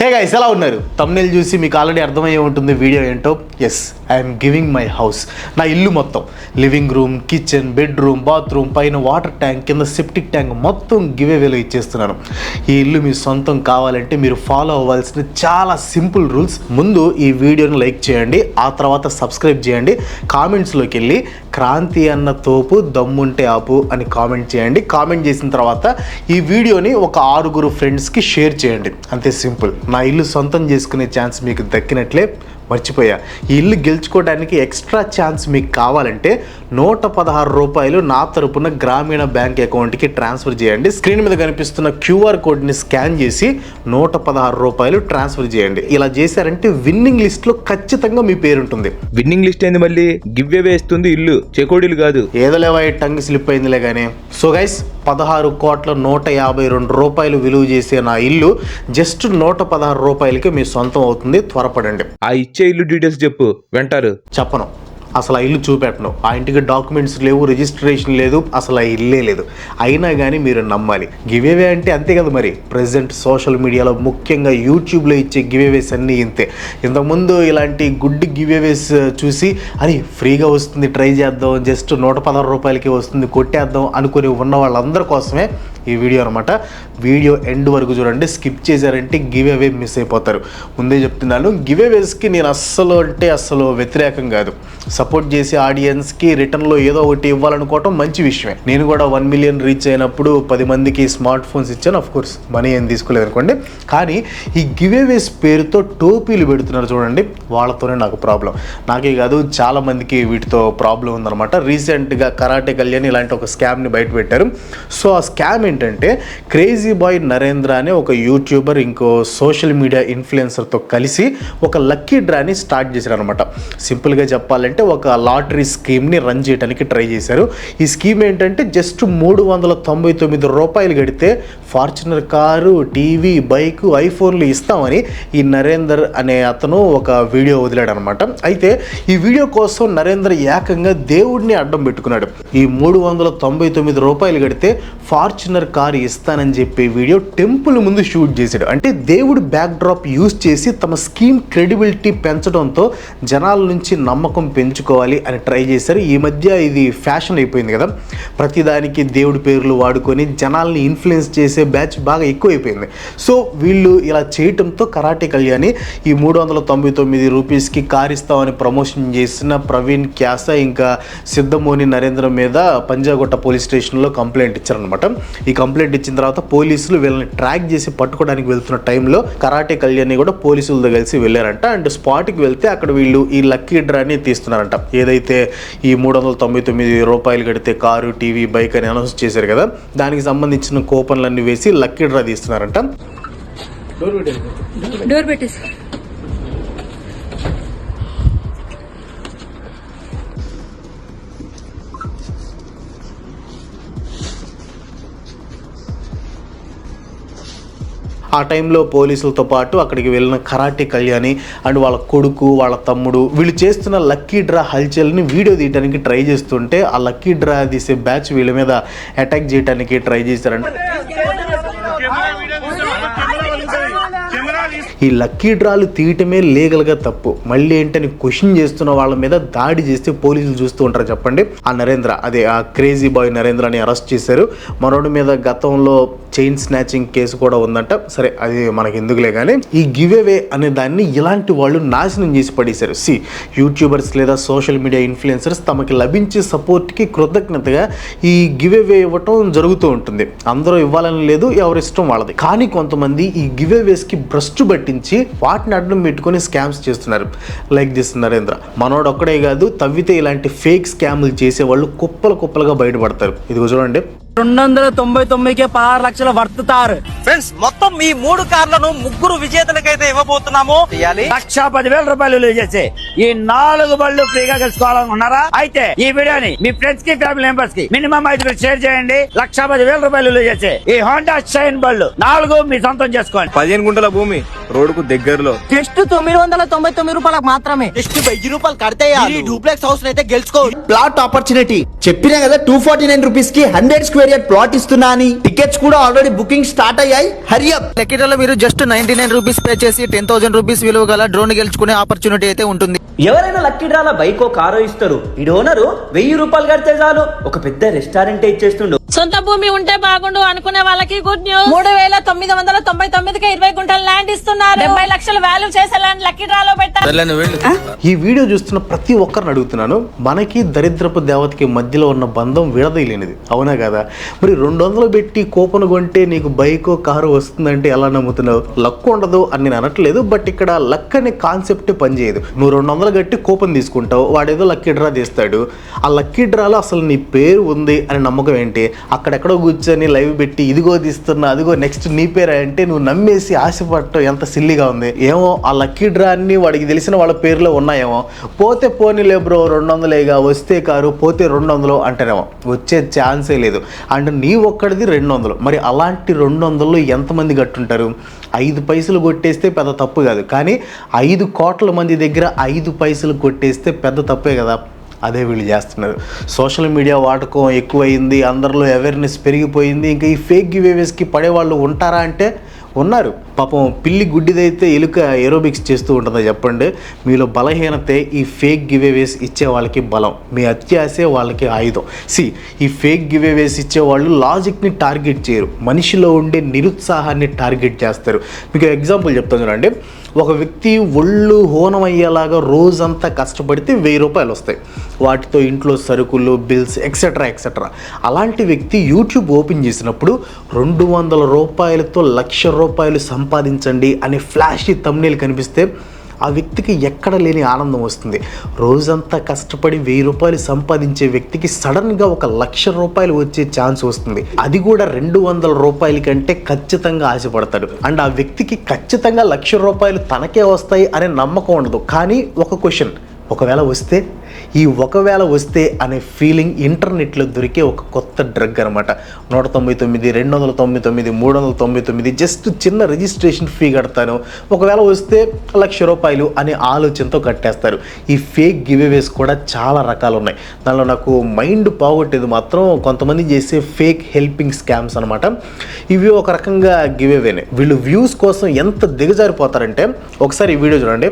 Hey guys, ఎలా ఉన్నారు? Thumbnail చూసి మీకు ఆల్రెడీ అర్థమయ్యే ఉంటుంది వీడియో ఏంటో. Yes, I'm giving my house. నా ఇల్లు మొత్తం, living room, kitchen, bedroom, bathroom, పైన వాటర్ ట్యాంక్, కింద సెప్టిక్ ట్యాంక్ మొత్తం గివేవేలో ఇచ్చేస్తున్నాను. ఈ ఇల్లు మీ సొంతం కావాలంటే మీరు ఫాలో అవ్వాల్సిన చాలా సింపుల్ రూల్స్. ముందు ఈ వీడియోని లైక్ చేయండి, ఆ తర్వాత సబ్స్క్రైబ్ చేయండి. కామెంట్స్లోకి వెళ్ళి క్రాంతి అన్న తోపు దమ్ముంటే ఆపు అని కామెంట్ చేయండి. కామెంట్ చేసిన తర్వాత ఈ వీడియోని ఒక 6 ఫ్రెండ్స్కి షేర్ చేయండి. అంతే సింపుల్. నా ఇల్లు సొంతం చేసుకునే ఛాన్స్ మీకు దక్కినట్లే. మర్చిపోయా, ఈ ఇల్లు గెలుచుకోవడానికి ఎక్స్ట్రా ఛాన్స్ మీకు కావాలంటే 116 రూపాయలు నా తరపున గ్రామీణ బ్యాంక్ అకౌంట్కి ట్రాన్స్ఫర్ చేయండి. స్క్రీన్ మీద కనిపిస్తున్న QR కోడ్ని స్కాన్ చేసి 116 రూపాయలు ట్రాన్స్ఫర్ చేయండి. ఇలా చేశారంటే విన్నింగ్ లిస్ట్లో ఖచ్చితంగా మీ పేరు ఉంటుంది. విన్నింగ్ లిస్ట్ ఏంది? మళ్ళీ గివ్ అవే ఇస్తుంది ఇల్లు, చెకోడీలు కాదు. ఏదోలేవా, టంగ్ స్లిప్ అయిందిలే కానీ. సో గైస్, 16,152 రూపాయలు విలువ చేసే నా ఇల్లు జస్ట్ 116 రూపాయలకి మీ సొంతం అవుతుంది. త్వరపడండి. ఆ ఇచ్చే ఇల్లు డీటెయిల్స్ చెప్పు, వెంటారు. చెప్పను, అసలు ఆ ఇల్లు చూపెట్టను. ఆ ఇంటికి డాక్యుమెంట్స్ లేవు, రిజిస్ట్రేషన్ లేదు, అసలు ఆ ఇల్లే లేదు. అయినా కానీ మీరు నమ్మాలి. గివేవే అంటే అంతే కదా మరి. ప్రజెంట్ సోషల్ మీడియాలో, ముఖ్యంగా యూట్యూబ్లో ఇచ్చే గివేవేస్ అన్నీ ఇంతే. ఇంతకుముందు ఇలాంటి గుడ్ గివేవేస్ చూసి అని ఫ్రీగా వస్తుంది, ట్రై చేద్దాం, జస్ట్ 116 రూపాయలకి వస్తుంది, కొట్టేద్దాం అనుకుని ఉన్న వాళ్ళందరి కోసమే ఈ వీడియో అనమాట. వీడియో ఎండ్ వరకు చూడండి. స్కిప్ చేశారంటే గివేవే మిస్ అయిపోతారు. ముందే చెప్తున్నాను, గివేవేస్కి నేను అస్సలు వ్యతిరేకం కాదు. సపోర్ట్ చేసే ఆడియన్స్కి రిటర్న్లో ఏదో ఒకటి ఇవ్వాలనుకోవటం మంచి విషయమే. నేను కూడా 1 మిలియన్ రీచ్ అయినప్పుడు 10 మందికి స్మార్ట్ ఫోన్స్ ఇచ్చాను. ఆఫ్ కోర్స్ మనీ ఏం తీసుకోలేదు అనుకోండి. కానీ ఈ గివేవేస్ పేరుతో టోపీలు పెడుతున్నారు చూడండి, వాళ్ళతోనే నాకు ప్రాబ్లం. నాకే కాదు, చాలా మందికి వీటితో ప్రాబ్లం ఉందన్నమాట. రీసెంట్గా కరాటే కళ్యాణ్ ఇలాంటి ఒక స్కామ్ని బయట పెట్టారు. సో ఆ స్కామ్ ఏంటంటే, క్రేజీ బాయ్ నరేంద్ర అనే ఒక యూట్యూబర్ ఇంకో సోషల్ మీడియా ఇన్ఫ్లుయెన్సర్తో కలిసి ఒక లక్కీ డ్రాని స్టార్ట్ చేశారు అనమాట. సింపుల్గా చెప్పాలంటే ఒక లాటరీ స్కీమ్ని రన్ చేయడానికి ట్రై చేశారు. ఈ స్కీమ్ ఏంటంటే జస్ట్ 399 రూపాయలు కడితే ఫార్చునర్ కారు, టీవీ, బైకు, ఐఫోన్లు ఇస్తామని ఈ నరేందర్ అనే అతను ఒక వీడియో వదిలాడు అనమాట. అయితే ఈ వీడియో కోసం నరేందర్ ఏకంగా దేవుడిని అడ్డం పెట్టుకున్నాడు. ఈ 399 రూపాయలు కడితే ఫార్చునర్ కారు ఇస్తానని చెప్పే వీడియో టెంపుల్ ముందు షూట్ చేశాడు. అంటే దేవుడు బ్యాక్ డ్రాప్ యూజ్ చేసి తమ స్కీమ్ క్రెడిబిలిటీ పెంచడంతో జనాల నుంచి నమ్మకం పెంచుకోవాలి అని ట్రై చేశారు. ఈ మధ్య ఇది ఫ్యాషన్ అయిపోయింది కదా, ప్రతిదానికి దేవుడి పేర్లు వాడుకొని జనాల్ని ఇన్ఫ్లుయెన్స్ చేసే బ్యాచ్ బాగా ఎక్కువైపోయింది. సో వీళ్ళు ఇలా చేయటంతో కరాటే కళ్యాణి ఈ 399 రూపీస్కి కార్ ఇస్తామని ప్రమోషన్ చేసిన ప్రవీణ్ క్యాసా ఇంకా సిద్ధమోని నరేంద్ర మీద పంజాగుట్ట పోలీస్ స్టేషన్లో కంప్లైంట్ ఇచ్చారనమాట. ఈ కంప్లైంట్ ఇచ్చిన తర్వాత పోలీసులు వీళ్ళని ట్రాక్ చేసి పట్టుకోవడానికి వెళ్తున్న టైంలో కరాటే కళ్యాణి కూడా పోలీసులతో కలిసి వెళ్ళారంట. అండ్ స్పాట్కి వెళ్తే అక్కడ వీళ్ళు ఈ లక్కీ డ్రాని తీస్తున్నారంట. ఏదైతే ఈ 399 రూపాయలు కడితే కారు, టీవీ, బైక్ అని అనౌన్స్ చేశారు కదా, దానికి సంబంధించిన కూపన్లన్నీ వేసి లక్కీ డ్రా తీస్తున్నారంట. డోర్ పెట్టేసి ఆ టైంలో పోలీసులతో పాటు అక్కడికి వెళ్ళిన కరాటే కళ్యాణి అండ్ వాళ్ళ కొడుకు, వాళ్ళ తమ్ముడు వీళ్ళు చేస్తున్న లక్కీ డ్రా హల్చల్ని వీడియో తీయడానికి ట్రై చేస్తుంటే ఆ లక్కీ డ్రా తీసే బ్యాచ్ వీళ్ళ మీద అటాక్ చేయడానికి ట్రై చేశారంట. ఈ లక్కీ డ్రాలు తీయటమే లీగల్గా తప్పు, మళ్ళీ ఏంటని క్వశ్చన్ చేస్తున్న వాళ్ళ మీద దాడి చేస్తే పోలీసులు చూస్తూ ఉంటారు చెప్పండి. ఆ నరేంద్ర, అదే ఆ క్రేజీ బాయ్ నరేంద్రని అరెస్ట్ చేశారు. మనోడి మీద గతంలో చైన్ స్నాచింగ్ కేసు కూడా ఉందంట. సరే, అది మనకి ఎందుకులే కానీ ఈ గివ్ అవే అనే దాన్ని ఇలాంటి వాళ్ళు నాశనం చేసి పడేశారు. యూట్యూబర్స్ లేదా సోషల్ మీడియా ఇన్ఫ్లుయెన్సర్స్ తమకి లభించే సపోర్ట్కి కృతజ్ఞతగా ఈ గివ్ అవే ఇవ్వటం జరుగుతూ ఉంటుంది. అందరూ ఇవ్వాలని లేదు, ఎవరిష్టం వాళ్ళది. కానీ కొంతమంది ఈ గివ్ అవేస్కి భ్రష్టు పట్టించి వాటిని అడ్డం పెట్టుకుని స్కామ్స్ చేస్తున్నారు. Like this Narendra. మనోడు ఒక్కడే కాదు, తవ్వితే ఇలాంటి ఫేక్ స్కామ్లు చేసేవాళ్ళు కుప్పలుగా బయటపడతారు. ఇదిగో చూడండి, 299కే 16 లక్షల వర్తుతారు. ఫ్రెండ్స్, మొత్తం ఈ 3 కార్లను 3 విజేతలకైతే ఇవ్వబోతున్నాము. 1,10,000 రూపాయలు విలువ చేసి ఈ 4 బళ్ళు ఫ్రీగా గెలుచుకోవాలని ఉన్నారా? అయితే ఈ వీడియోని మీ ఫ్రెండ్స్ కి, ఫ్యామిలీ మెంబర్స్ కి మినిమం 5 షేర్ చేయండి. 1,10,000 రూపాయలు విలువ చేసి ఈ హోండా షైన్ బళ్ళు 4 మీ సొంతం చేసుకోండి. 15 గుంటల భూమి రోడ్డుకు దగ్గరలో జస్ట్ 999 రూపాయలకు మాత్రమే. జస్ట్ 1000 రూపాయలు కడితే ఈ డూప్లెక్స్ హౌస్ అయితే గెలుచుకోవచ్చు. ప్లాట్ ఆపర్చునిటీ చెప్పినా కదా, 249 రూపీస్ కి 100 స్క్వేర్ సెక్రటేరియట్ ప్లాట్ ఇస్తున్నా అని టికెట్స్ కూడా ఆల్రెడీ బుకింగ్ స్టార్ట్ అయ్యాయి. హరి అప్. లక్కీడ్రాలో మీరు జస్ట్ 99 రూపీస్ పే చేసి 10,000 రూపీస్ విలువ గల డ్రోన్ గెలుచుకునే ఆపర్చునిటీ అయితే ఉంటుంది. ఎవరైనా లక్కీ డ్రాల బైకో కారో ఇస్తారు. ఈ ఓనరు 1000 రూపాయలు కడితే చాలు ఒక పెద్ద రెస్టారెంట్ ఇచ్చేస్తుండు. సొంత భూమి ఉంటే బాగుండు అనుకునే వాళ్ళకి గుడ్ న్యూస్. 3,999కి 20 గుంటల ల్యాండ్ ఇస్తున్నారు. 70 లక్షల వాల్యూ చేసే ల్యాండ్ లక్కీ డ్రాలో పెట్టారు. ఈ వీడియో చూస్తున్న ప్రతి ఒక్కరిని అడుగుతున్నాను, మనకి దరిద్రపు దేవతకి మధ్యలో ఉన్న బంధం విడదీయలేనిది, అవునా కదా? మరి 200 పెట్టి కూపన్ కొంటే నీకు బైకో కారు వస్తుందంటే ఎలా నమ్ముతున్నావు? లక్ ఉండదు అని నేను అనట్లేదు, బట్ ఇక్కడ లక్ అనే కాన్సెప్ట్ పనిచేయదు. నువ్వు 200 కట్టి కూపన్ తీసుకుంటావు, వాడేదో లక్కీ డ్రా తీస్తాడు. ఆ లక్కీ డ్రాలో అసలు నీ పేరు ఉంది అని నమ్మకం ఏంటి? అక్కడెక్కడో కూర్చొని లైవ్ పెట్టి ఇదిగో తీస్తున్నా, అదిగో నెక్స్ట్ నీ పేరే అంటే నువ్వు నమ్మేసి ఆశపడటం ఎంత సిల్లీగా ఉంది. ఏమో ఆ లక్కీ డ్రా అన్ని వాడికి తెలిసిన వాళ్ళ పేర్లో ఉన్నాయేమో. పోతే పోనీలే బ్రో 200లేగా, వస్తే కారు, పోతే 200 అంటేనేమో వచ్చే ఛాన్సే లేదు. అండ్ నీ ఒక్కడిది 200. మరి అలాంటి 200లో ఎంతమంది కట్టుంటారు? 5 పైసలు కొట్టేస్తే పెద్ద తప్పు కాదు, కానీ 5 కోట్ల మంది దగ్గర 5 పైసలు కొట్టేస్తే పెద్ద తప్పే కదా. అదే వీళ్ళు చేస్తున్నారు. సోషల్ మీడియా వాడకం ఎక్కువైంది, అందరిలో అవేర్నెస్ పెరిగిపోయింది. ఇంకా ఈ ఫేక్ గివేవేస్కి పడేవాళ్ళు ఉంటారా అంటే ఉన్నారు. పాపం పిల్లి గుడ్డిదైతే ఎలుక ఏరోబిక్స్ చేస్తూ ఉంటుందా చెప్పండి? మీలో బలహీనతే ఈ ఫేక్ గివేవేస్ ఇచ్చే వాళ్ళకి బలం, మీ అత్యాసే వాళ్ళకి ఆయుధం. ఈ ఫేక్ గివేవేస్ ఇచ్చేవాళ్ళు లాజిక్ని టార్గెట్ చేయరు, మనిషిలో ఉండే నిరుత్సాహాన్ని టార్గెట్ చేస్తారు. మీకు ఎగ్జాంపుల్ చెప్తాను చూడండి. ఒక వ్యక్తి ఒళ్ళు హోనం అయ్యేలాగా రోజంతా కష్టపడితే 1000 రూపాయలు వస్తాయి. వాటితో ఇంట్లో సరుకులు, బిల్స్ ఎక్సెట్రా ఎక్సెట్రా. అలాంటి వ్యక్తి యూట్యూబ్ ఓపెన్ చేసినప్పుడు 200 రూపాయలతో 1,00,000 రూపాయలు సంపాదించండి అనే ఫ్లాషీ థంబ్నెయిల్ కనిపిస్తే ఆ వ్యక్తికి ఎక్కడ లేని ఆనందం వస్తుంది. రోజంతా కష్టపడి 1000 రూపాయలు సంపాదించే వ్యక్తికి సడన్గా 1,00,000 రూపాయలు వచ్చే ఛాన్స్ వస్తుంది. అది కూడా 200 రూపాయల కంటే ఖచ్చితంగా ఆశపడతాడు. అండ్ ఆ వ్యక్తికి ఖచ్చితంగా 1,00,000 రూపాయలు తనకే వస్తాయి అనే నమ్మకం ఉండదు. కానీ ఒక క్వశ్చన్, ఒకవేళ వస్తే, ఈ ఒకవేళ వస్తే అనే ఫీలింగ్ ఇంటర్నెట్లో దొరికే ఒక కొత్త డ్రగ్ అనమాట. 199, 299, 399 జస్ట్ చిన్న రిజిస్ట్రేషన్ ఫీ కడతాను, ఒకవేళ వస్తే 1,00,000 రూపాయలు అనే ఆలోచనతో కట్టేస్తారు. ఈ ఫేక్ గివేవేస్ కూడా చాలా రకాలు ఉన్నాయి. దానిలో నాకు మైండ్ పోగొట్టేది మాత్రం కొంతమంది చేసే ఫేక్ హెల్పింగ్ స్కామ్స్ అనమాట. ఇవి ఒక రకంగా గివేవేనే. వీళ్ళు వ్యూస్ కోసం ఎంత దిగజారిపోతారంటే ఒకసారి ఈ వీడియో చూడండి.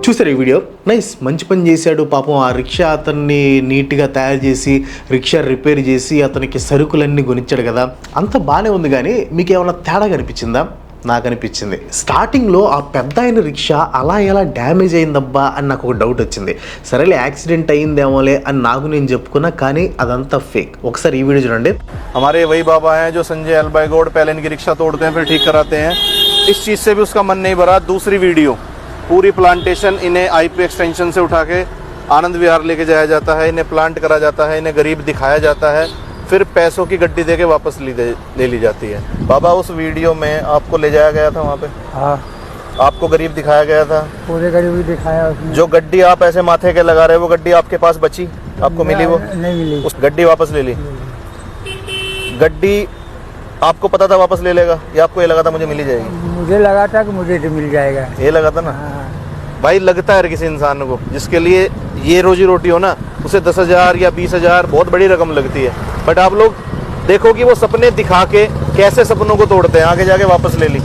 చూసారు ఈ వీడియో? నైస్, మంచి పని చేశాడు పాపం. ఆ రిక్షా అతన్ని నీట్గా తయారు చేసి రిక్షా రిపేర్ చేసి అతనికి సరుకులన్నీ కొనిచ్చాడు కదా, అంత బాగానే ఉంది. కానీ మీకు ఏమైనా తేడా కనిపించిందా? నాకు అనిపించింది. స్టార్టింగ్లో ఆ పెద్ద అయిన రిక్షా అలా ఎలా డ్యామేజ్ అయిందబ్బా అని నాకు ఒక డౌట్ వచ్చింది. సరేలే యాక్సిడెంట్ అయిందేమోలే అని నాకు నేను చెప్పుకున్నా, కానీ అదంతా ఫేక్. ఒకసారి ఈ వీడియో చూడండి. हमारे वही बाबा हैं जो संजय अलबाई गौड़ पहले इनकी रिक्शा तोड़ते हैं फिर ठीक कराते हैं. इस चीज़ से भी उसका मन नहीं भरा. दूसरी वीडियो, पूरी प्लांटेशन इन्हें आईपी एक्सटेंशन से उठा के आनंद विहार लेके जाया जाता है, इन्हें प्लांट करा जाता है, इन्हें गरीब दिखाया जाता है, फिर पैसों की गड्डी दे के वापस ले ली जाती है. बाबा उस वीडियो में आपको ले जाया गया था वहाँ पे? हाँ. आपको गरीब दिखाया गया था? पूरे गरीब दिखाया उसने. जो गड्डी आप ऐसे माथे के लगा रहे, वो गड्डी आपके पास बची? आपको मिली? वो नहीं मिली. उस गड्डी वापस ले ली. गड्डी आपको पता था वापस ले लेगा या आपको ये लगा था मुझे मिल ही जाएगी? मुझे लगा था कि मुझे तो मिल जाएगा. ये लगा था ना. भाई लगता है किसी इंसान को जिसके लिए ये रोजी रोटी हो ना, उसे 10,000 या 20,000 बहुत बड़ी रकम लगती है. बट आप लोग देखो कि वो सपने दिखा के कैसे सपनों को तोड़ते हैं. आगे जाके वापस ले ली.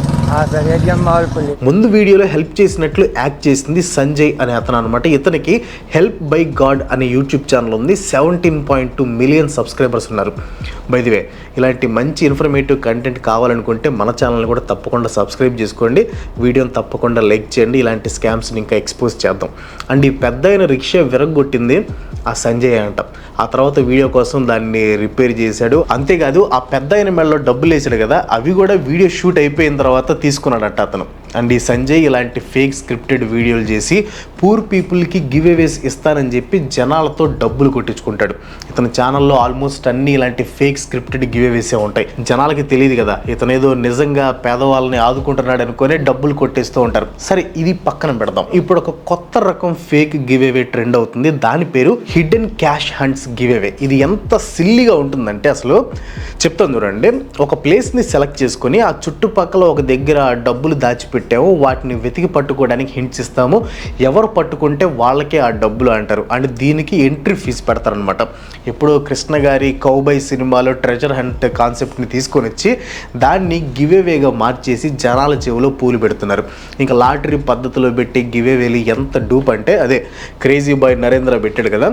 ముందు వీడియోలో హెల్ప్ చేసినట్లు యాక్ట్ చేసింది సంజయ్ అనే అతను అనమాట. ఇతనికి హెల్ప్ బై గాడ్ అనే యూట్యూబ్ ఛానల్ ఉంది. 17.2 మిలియన్ సబ్స్క్రైబర్స్ ఉన్నారు. బై ది వే, ఇలాంటి మంచి ఇన్ఫర్మేటివ్ కంటెంట్ కావాలనుకుంటే మన ఛానల్ని కూడా తప్పకుండా సబ్స్క్రైబ్ చేసుకోండి, వీడియోని తప్పకుండా లైక్ చేయండి. ఇలాంటి స్కామ్స్ని ఇంకా ఎక్స్పోజ్ చేద్దాం. అండ్ ఈ పెద్ద అయిన రిక్షా విరగొట్టింది ఆ సంజయ్ అంట. ఆ తర్వాత వీడియో కోసం దాన్ని రిపేర్ చేశాడు. అంతేకాదు ఆ పెద్ద అయిన మెడలో డబ్బులు వేసాడు కదా, అవి కూడా వీడియో షూట్ అయిపోయిన తర్వాత తీసుకున్నాడట అతను. అండ్ ఈ సంజయ్ ఇలాంటి ఫేక్ స్క్రిప్టెడ్ వీడియోలు చేసి పూర్ పీపుల్కి గివ్ అవేస్ ఇస్తానని చెప్పి జనాలతో డబ్బులు కొట్టించుకుంటాడు. ఇతని ఛానల్లో ఆల్మోస్ట్ అన్ని ఇలాంటి ఫేక్ స్క్రిప్టెడ్ గివ్ అవేసే ఉంటాయి. జనాలకి తెలియదు కదా ఇతనేదో నిజంగా పేదవాళ్ళని ఆదుకుంటున్నాడు అనుకునే డబ్బులు కొట్టేస్తూ ఉంటారు. సరే ఇది పక్కన పెడదాం. ఇప్పుడు ఒక కొత్త రకం ఫేక్ గివ్ అవే ట్రెండ్ అవుతుంది. దాని పేరు hidden cash haunts give away. ఇది ఎంత సిల్లీగా ఉంటుందంటే అసలు చెప్తాను చూడండి. ఒక ప్లేస్ని సెలెక్ట్ చేసుకొని ఆ చుట్టుపక్కల ఒక దగ్గర డబ్బులు దాచిపెట్టాము, వాటిని వెతికి పట్టుకోవడానికి హింట్స్ ఇస్తాము, ఎవరు పట్టుకుంటే వాళ్ళకే ఆ డబ్బులు అంటారు. అండ్ దీనికి ఎంట్రీ ఫీజు పెడతారనమాట. ఇప్పుడు కృష్ణ గారి కౌబాయ్ సినిమాలో ట్రెజర్ హంట్ కాన్సెప్ట్ని తీసుకొని వచ్చి దాన్ని గివ్ అవేగా మార్చేసి జనాల చెవిలో పూలు పెడుతున్నారు. ఇంకా లాటరీ పద్ధతిలో పెట్టి గివ్ అవేలు ఎంత డూప్ అంటే అదే క్రేజీ బాయ్ నరేంద్ర పెట్టాడు కదా,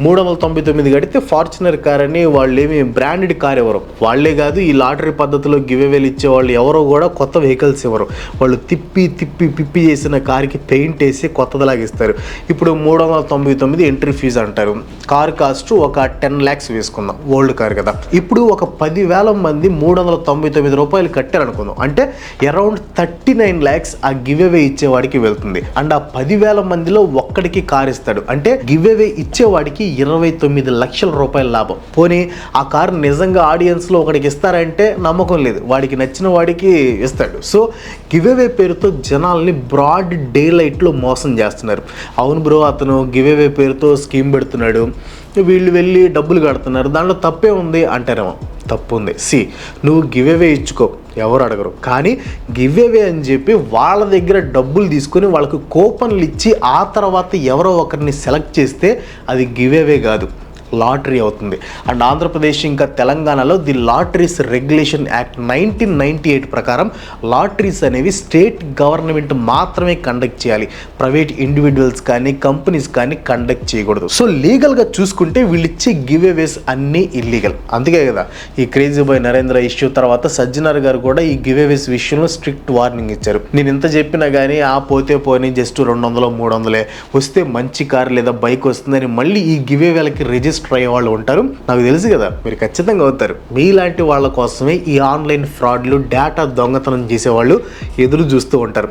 399 కడితే ఫార్చునర్ కార్ అని. వాళ్ళు ఏమి బ్రాండెడ్ కార్ ఎవరు, వాళ్ళే కాదు ఈ లాటరీ పద్ధతిలో గివ్ అవేలు ఇచ్చేవాళ్ళు ఎవరో కూడా కొత్త వెహికల్స్ ఇవ్వరు. వాళ్ళు పిప్పి చేసిన కార్కి పెయింట్ వేసి కొత్తదిలాగా ఇస్తారు. ఇప్పుడు 399 ఎంట్రీ ఫీజు అంటారు. కార్ కాస్ట్ ఒక 10 lakhs వేసుకుందాం, ఓల్డ్ కార్ కదా. ఇప్పుడు ఒక 10,000 మంది 399 రూపాయలు కట్టారనుకుందాం, అంటే అరౌండ్ 39 lakhs ఆ గివ్ అవే ఇచ్చేవాడికి వెళ్తుంది. అండ్ ఆ 10,000 మందిలో ఒక్కడికి కార్ ఇస్తాడు, అంటే గివ్ అవే ఇచ్చేవాడికి 29 లక్షల రూపాయల లాభం. పోనీ ఆ కార్ నిజంగా ఆడియన్స్లో ఒకడికి ఇస్తారంటే నమ్మకం లేదు, వాడికి నచ్చిన వాడికి ఇస్తాడు. సో గివ్ అవే పేరుతో జనాల్ని బ్రాడ్ డే లైట్లో మోసం చేస్తున్నారు. అవును బ్రో, అతను గివ్ అవే పేరుతో స్కీమ్ పెడుతున్నాడు, వీళ్ళు వెళ్ళి డబ్బులు కడుతున్నారు, దాంట్లో తప్పే ఉంది అంటారేమో. తప్పు ఉంది. నువ్వు గివ్ అవే ఇచ్చుకో, ఎవరు అడగరు. కానీ గివ్ అవే అని చెప్పి వాళ్ళ దగ్గర డబ్బులు తీసుకొని వాళ్ళకు కూపన్లు ఇచ్చి ఆ తర్వాత ఎవరో ఒకరిని సెలెక్ట్ చేస్తే అది గివ్ అవే కాదు, లాటరీ అవుతుంది. అండ్ ఆంధ్రప్రదేశ్ ఇంకా తెలంగాణలో ది లాటరీస్ రెగ్యులేషన్ యాక్ట్ 1998 ప్రకారం లాటరీస్ అనేవి స్టేట్ గవర్నమెంట్ మాత్రమే కండక్ట్ చేయాలి, ప్రైవేట్ ఇండివిజువల్స్ కానీ కంపెనీస్ కానీ కండక్ట్ చేయకూడదు. సో లీగల్గా చూసుకుంటే వీళ్ళు ఇచ్చే గివ్ అవేస్ అన్నీ ఇల్లీగల్. అందుకే కదా ఈ క్రేజీ బాయ్ నరేంద్ర ఇష్యూ తర్వాత సజ్జనర్ గారు కూడా ఈ గివ్ అవేస్ విషయంలో స్ట్రిక్ట్ వార్నింగ్ ఇచ్చారు. నేను ఎంత చెప్పినా కానీ ఆ పోతే పోని జస్ట్ 200-300 వస్తే మంచి కార్ లేదా బైక్ వస్తుందని మళ్ళీ ఈ గివ్ అవేలకి రిజిస్టర్ అయ్యే వాళ్ళు ఉంటారు. నాకు తెలుసు కదా మీరు ఖచ్చితంగా అవుతారు. మీలాంటి వాళ్ళ కోసమే ఈ ఆన్లైన్ ఫ్రాడ్లు, డేటా దొంగతనం చేసేవాళ్ళు ఎదురు చూస్తూ ఉంటారు.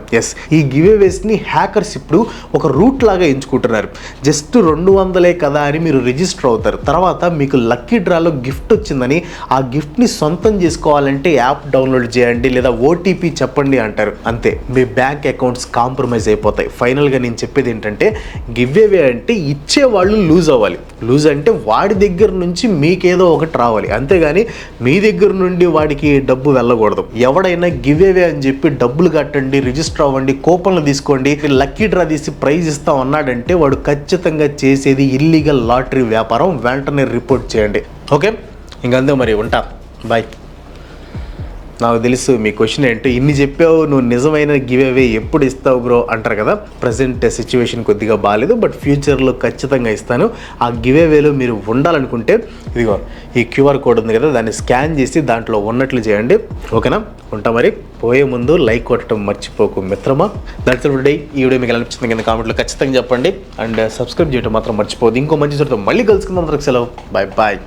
ఈ గివ్ అవేస్ని హ్యాకర్స్ ఇప్పుడు ఒక రూట్ లాగా ఎంచుకుంటున్నారు. జస్ట్ 200 కదా అని మీరు రిజిస్టర్ అవుతారు. తర్వాత మీకు లక్కీ డ్రాలో గిఫ్ట్ వచ్చిందని ఆ గిఫ్ట్ని సొంతం చేసుకోవాలంటే యాప్ డౌన్లోడ్ చేయండి లేదా ఓటీపీ చెప్పండి అంటారు. అంతే, మీ బ్యాంక్ అకౌంట్స్ కాంప్రమైజ్ అయిపోతాయి. ఫైనల్గా నేను చెప్పేది ఏంటంటే గివ్ అవే అంటే ఇచ్చేవాళ్ళు లూజ్ అవ్వాలి. లూజ్ అంటే వాడి దగ్గర నుంచి మీకేదో ఒకటి రావాలి, అంతేగాని మీ దగ్గర నుండి వాడికి డబ్బు వెళ్ళకూడదు. ఎవడైనా గివ్ అవే అని చెప్పి డబ్బులు కట్టండి, రిజిస్టర్ అవ్వండి, కూపన్లు తీసుకోండి, లక్కీ డ్రా తీసి ప్రైజ్ ఇస్తాం అన్నాడంటే వాడు ఖచ్చితంగా చేసేది ఇల్లీగల్ లాటరీ వ్యాపారం. వెంటనే రిపోర్ట్ చేయండి. ఓకే, ఇంకంతే మరి, ఉంటా, బాయ్. నాకు తెలుసు మీ క్వశ్చన్ ఏంటో, ఇన్ని చెప్పావు, నువ్వు నిజమైన గివ్ అవే ఎప్పుడు ఇస్తావు బ్రో అంటారు కదా. ప్రజెంట్ సిచ్యువేషన్ కొద్దిగా బాగాలేదు, బట్ ఫ్యూచర్లో ఖచ్చితంగా ఇస్తాను. ఆ గివ్ అవేలో మీరు ఉండాలనుకుంటే ఇదిగో ఈ QR కోడ్ ఉంది కదా, దాన్ని స్కాన్ చేసి దాంట్లో ఉన్నట్లు చేయండి. ఓకేనా, ఉంటా మరి. పోయే ముందు లైక్ కొట్టడం మర్చిపోకు మిత్రమా. That's all for today. ఈ వీడియో మీకు అనిపించింది కింద కామెంట్లో ఖచ్చితంగా చెప్పండి. అండ్ సబ్స్క్రైబ్ చేయడం మాత్రం మర్చిపోదు. ఇంకో మంచి చోటుతో మళ్ళీ కలుసుకుందాం. అందరికి సెలవు, బాయ్ బాయ్.